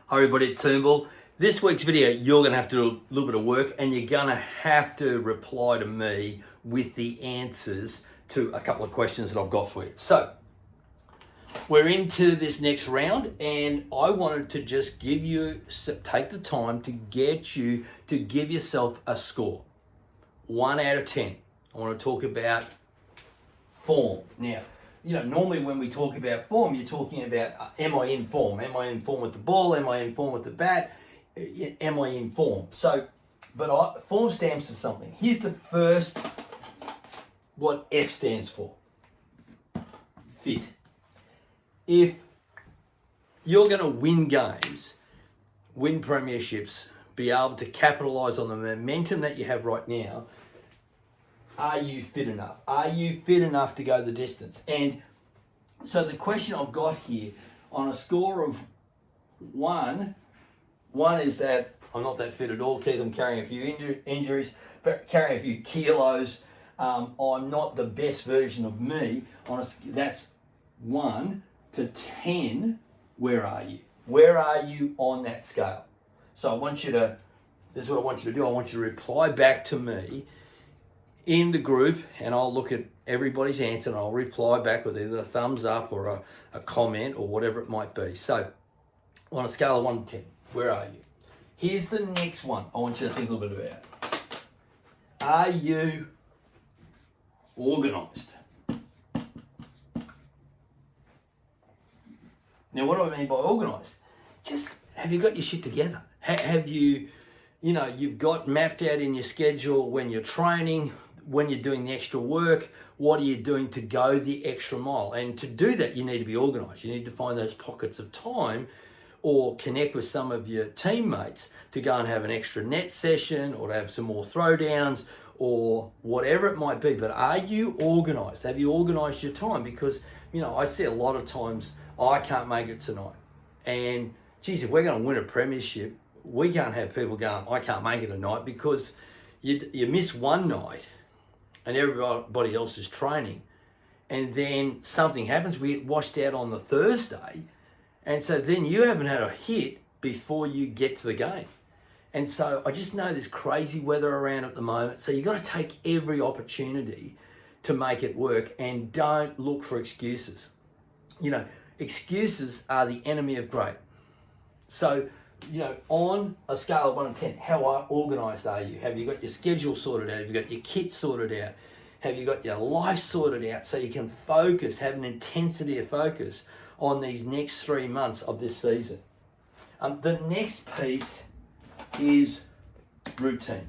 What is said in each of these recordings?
Hi everybody at Toombul. This week's video, you're going to have to do a little bit of work and you're going to have to reply to me with the answers to a couple of questions that I've got for you. So, we're into this next round and I wanted to just take the time to get you to give yourself a score. 1 out of 10. I want to talk about form. Now, normally when we talk about form, you're talking about, am I in form? Am I in form with the ball? Am I in form with the bat? Am I in form? Form stands for something. Here's the first, what F stands for. Fit. If you're going to win games, win premierships, be able to capitalise on the momentum that you have right now, are you fit enough? Are you fit enough to go the distance? And so the question I've got here, on a score of 1 is that I'm not that fit at all, Keith. I'm carrying a few injuries, carrying a few kilos. I'm not the best version of me. That's 1 to 10. Where are you? Where are you on that scale? So this is what I want you to do. I want you to reply back to me in the group, and I'll look at everybody's answer and I'll reply back with either a thumbs up or a comment or whatever it might be. So on a scale of 1 to 10, where are you? Here's the next one I want you to think a little bit about. Are you organised? Now, what do I mean by organised? Just, have you got your shit together? Have you, you've got mapped out in your schedule when you're training, when you're doing the extra work, what are you doing to go the extra mile? And to do that, you need to be organised. You need to find those pockets of time or connect with some of your teammates to go and have an extra net session or to have some more throwdowns or whatever it might be. But are you organised? Have you organised your time? Because, I see a lot of times, I can't make it tonight. And, geez, if we're going to win a premiership, we can't have people going, I can't make it tonight, because you miss one night and everybody else is training. And then something happens, we get washed out on the Thursday. And so then you haven't had a hit before you get to the game. And so I just know there's crazy weather around at the moment. So you've got to take every opportunity to make it work and don't look for excuses. Excuses are the enemy of great. So, on a scale of 1 to 10, how organised are you? Have you got your schedule sorted out? Have you got your kit sorted out? Have you got your life sorted out so you can focus, have an intensity of focus on these next 3 months of this season? The next piece is routine.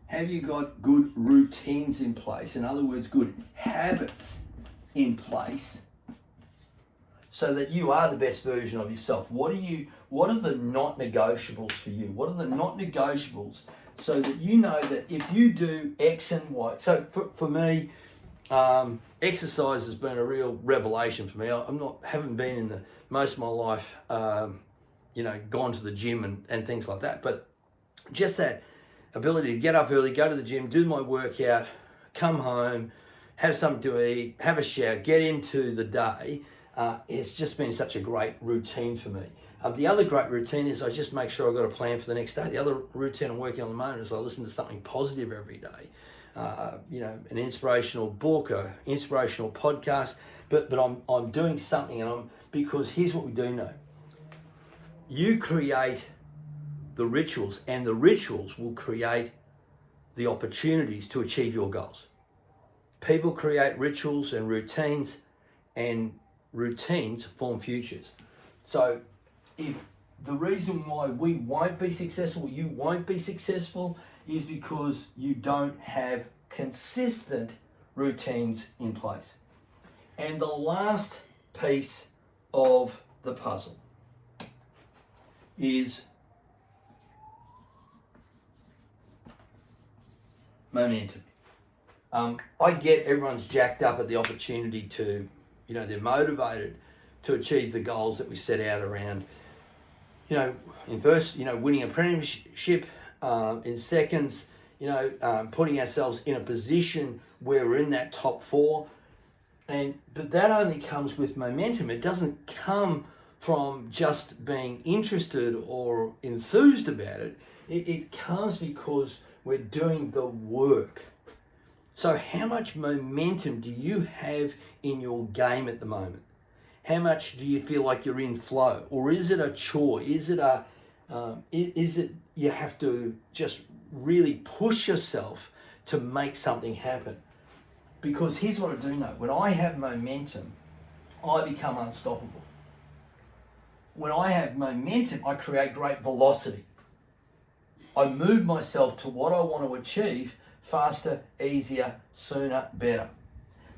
Have you got good routines in place? In other words, good habits in place so that you are the best version of yourself. What are the not negotiables for you? What are the not negotiables so that you know that if you do X and Y, so for me, exercise has been a real revelation for me. Haven't been in most of my life, gone to the gym and things like that, but just that ability to get up early, go to the gym, do my workout, come home, have something to eat, have a shower, get into the day. It's just been such a great routine for me. The other great routine is I just make sure I've got a plan for the next day. The other routine I'm working on at the moment is I listen to something positive every day. An inspirational book, an inspirational podcast, but I'm doing something because here's what we do know. You create the rituals and the rituals will create the opportunities to achieve your goals. People create rituals and routines form futures. So if the reason why we won't be successful, you won't be successful, is because you don't have consistent routines in place. And the last piece of the puzzle is momentum. I get everyone's jacked up at the opportunity to, they're motivated to achieve the goals that we set out around, in first, winning a premiership, in seconds, putting ourselves in a position where we're in that top 4. But that only comes with momentum. It doesn't come from just being interested or enthused about it. It comes because we're doing the work. So how much momentum do you have in your game at the moment? How much do you feel like you're in flow? Or is it a chore? Is it you have to just really push yourself to make something happen? Because here's what I do know. When I have momentum, I become unstoppable. When I have momentum, I create great velocity. I move myself to what I want to achieve faster, easier, sooner, better.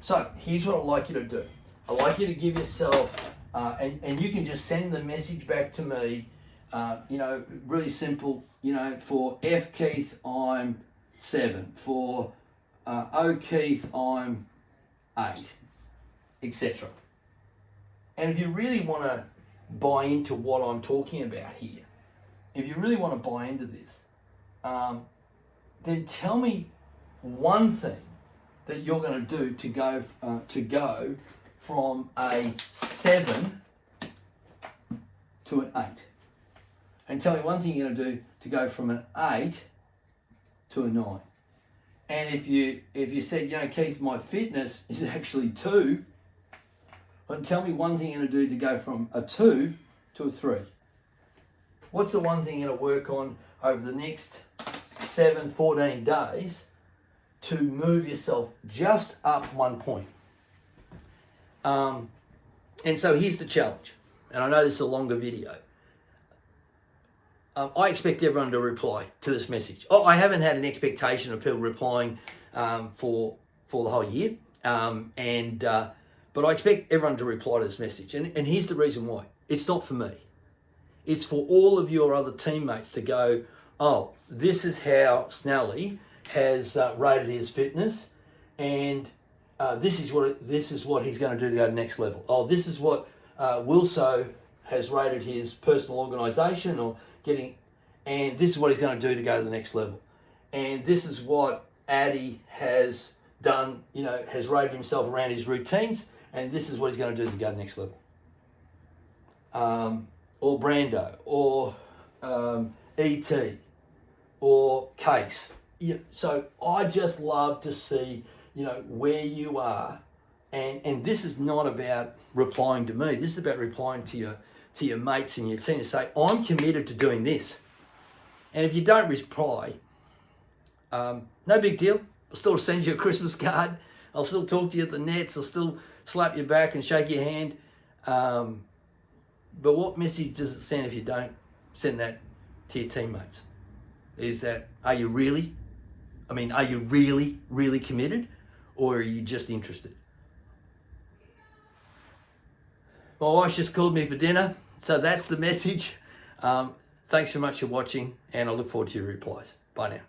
So here's what I'd like you to do. I'd like you to give yourself, and you can just send the message back to me, really simple, for F Keith, I'm 7. For O Keith, I'm 8, etc. And if you really want to buy into what I'm talking about here, if you really want to buy into this, then tell me one thing that you're going to do to go from a 7 to an 8. And tell me one thing you're going to do to go from an 8 to a 9. And if you said, Keith, my fitness is actually 2, then tell me one thing you're going to do to go from a 2 to a 3. What's the one thing you're going to work on over the next 14 days to move yourself just up 1 point? And so here's the challenge. And I know this is a longer video. I expect everyone to reply to this message. I haven't had an expectation of people replying for the whole year. But I expect everyone to reply to this message. And here's the reason why. It's not for me. It's for all of your other teammates to go, oh, this is how Snelly has rated his fitness, and this is what he's going to do to go to the next level. Oh, this is what Wilso has rated his personal organisation and this is what he's going to do to go to the next level. And this is what Addy has done, has rated himself around his routines, and this is what he's going to do to go to the next level. Or Brando, or E.T., or Case. So I just love to see, where you are. And this is not about replying to me. This is about replying to your mates and your team to say, I'm committed to doing this. And if you don't reply, no big deal. I'll still send you a Christmas card. I'll still talk to you at the nets. I'll still slap your back and shake your hand. But what message does it send if you don't send that to your teammates? Is that, are you really committed, or are you just interested? My wife's just called me for dinner, so that's the message. Thanks very much for watching, and I look forward to your replies. Bye now.